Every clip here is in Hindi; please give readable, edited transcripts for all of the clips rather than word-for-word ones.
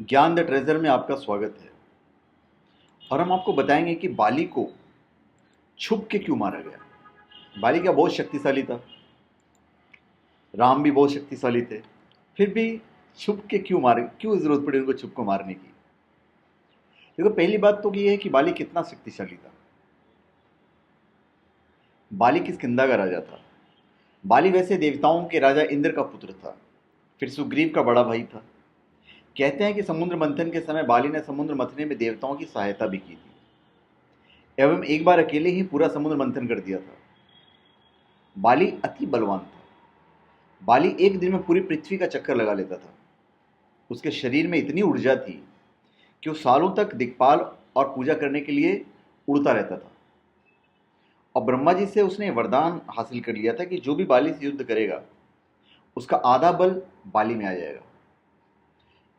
ज्ञान द ट्रेजर में आपका स्वागत है। और हम आपको बताएंगे कि बाली को छुप के क्यों मारा गया। बाली क्या बहुत शक्तिशाली था, राम भी बहुत शक्तिशाली थे, फिर भी छुप के क्यों मारे, क्यों जरूरत पड़ी उनको छुप को मारने की। देखो, पहली बात तो ये है कि बाली कितना शक्तिशाली था। बाली किस किंदा का राजा था। बाली वैसे देवताओं के राजा इंद्र का पुत्र था, फिर सुग्रीव का बड़ा भाई था। कहते हैं कि समुद्र मंथन के समय बाली ने समुद्र मंथने में देवताओं की सहायता भी की थी, एवं एक बार अकेले ही पूरा समुद्र मंथन कर दिया था। बाली अति बलवान था। बाली एक दिन में पूरी पृथ्वी का चक्कर लगा लेता था। उसके शरीर में इतनी ऊर्जा थी कि वो सालों तक दिक्पाल और पूजा करने के लिए उड़ता रहता था। और ब्रह्मा जी से उसने वरदान हासिल कर लिया था कि जो भी बाली से युद्ध करेगा उसका आधा बल बाली में आ जाएगा।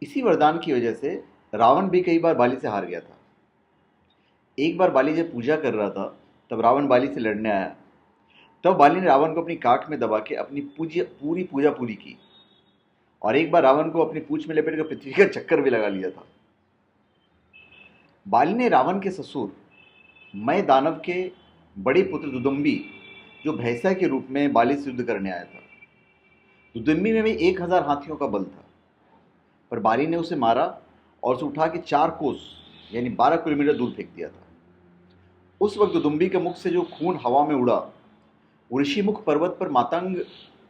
इसी वरदान की वजह से रावण भी कई बार बाली से हार गया था। एक बार बाली जब पूजा कर रहा था तब रावण बाली से लड़ने आया। तब बाली ने रावण को अपनी काख में दबा के अपनी पूरी पूजा पूरी की, और एक बार रावण को अपनी पूंछ में लपेट कर पृथ्वी का चक्कर भी लगा लिया था। बाली ने रावण के ससुर मय दानव के बड़े पुत्र दुदुम्बी, जो भैंसा के रूप में बाली से युद्ध करने आया था। दुदुम्बी में भी 1000 हाथियों का बल था, पर बाली ने उसे मारा और उसे उठा के 4 कोस यानी 12 किलोमीटर दूर फेंक दिया था। उस वक्त दुदुम्बी के मुख से जो खून हवा में उड़ा वो ऋषिमुख पर्वत पर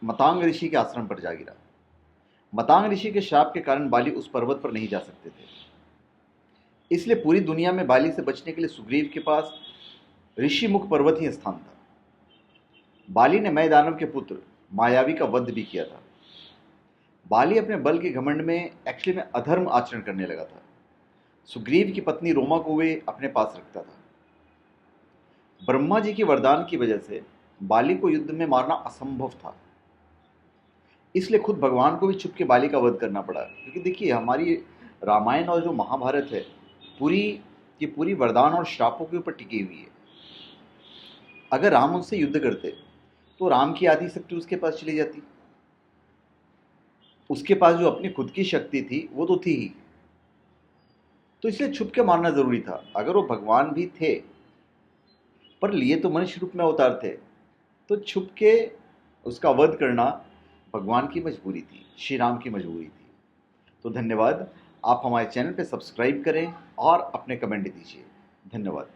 मतांग ऋषि के आश्रम पर जा गिरा। मतांग ऋषि के शाप के कारण बाली उस पर्वत पर नहीं जा सकते थे। इसलिए पूरी दुनिया में बाली से बचने के लिए सुग्रीव के पास ऋषिमुख पर्वत ही स्थान था। बाली ने मय दानव के पुत्र मायावी का वध भी किया था। बाली अपने बल के घमंड में एक्चुअली में अधर्म आचरण करने लगा था। सुग्रीव की पत्नी रोमा को वे अपने पास रखता था। ब्रह्मा जी के वरदान की वजह से बाली को युद्ध में मारना असंभव था। इसलिए खुद भगवान को भी छुप के बाली का वध करना पड़ा, क्योंकि देखिए हमारी रामायण और जो महाभारत है पूरी की पूरी वरदान और श्रापों के ऊपर टिकी हुई है। अगर राम उससे युद्ध करते तो राम की आधी शक्ति उसके पास चली जाती। उसके पास जो अपनी खुद की शक्ति थी वो तो थी ही, तो इसलिए छुप के मारना जरूरी था। अगर वो भगवान भी थे पर लिए तो मनुष्य रूप में अवतार थे, तो छुप के उसका वध करना भगवान की मजबूरी थी, श्री राम की मजबूरी थी। तो धन्यवाद। आप हमारे चैनल पे सब्सक्राइब करें और अपने कमेंट दीजिए। धन्यवाद।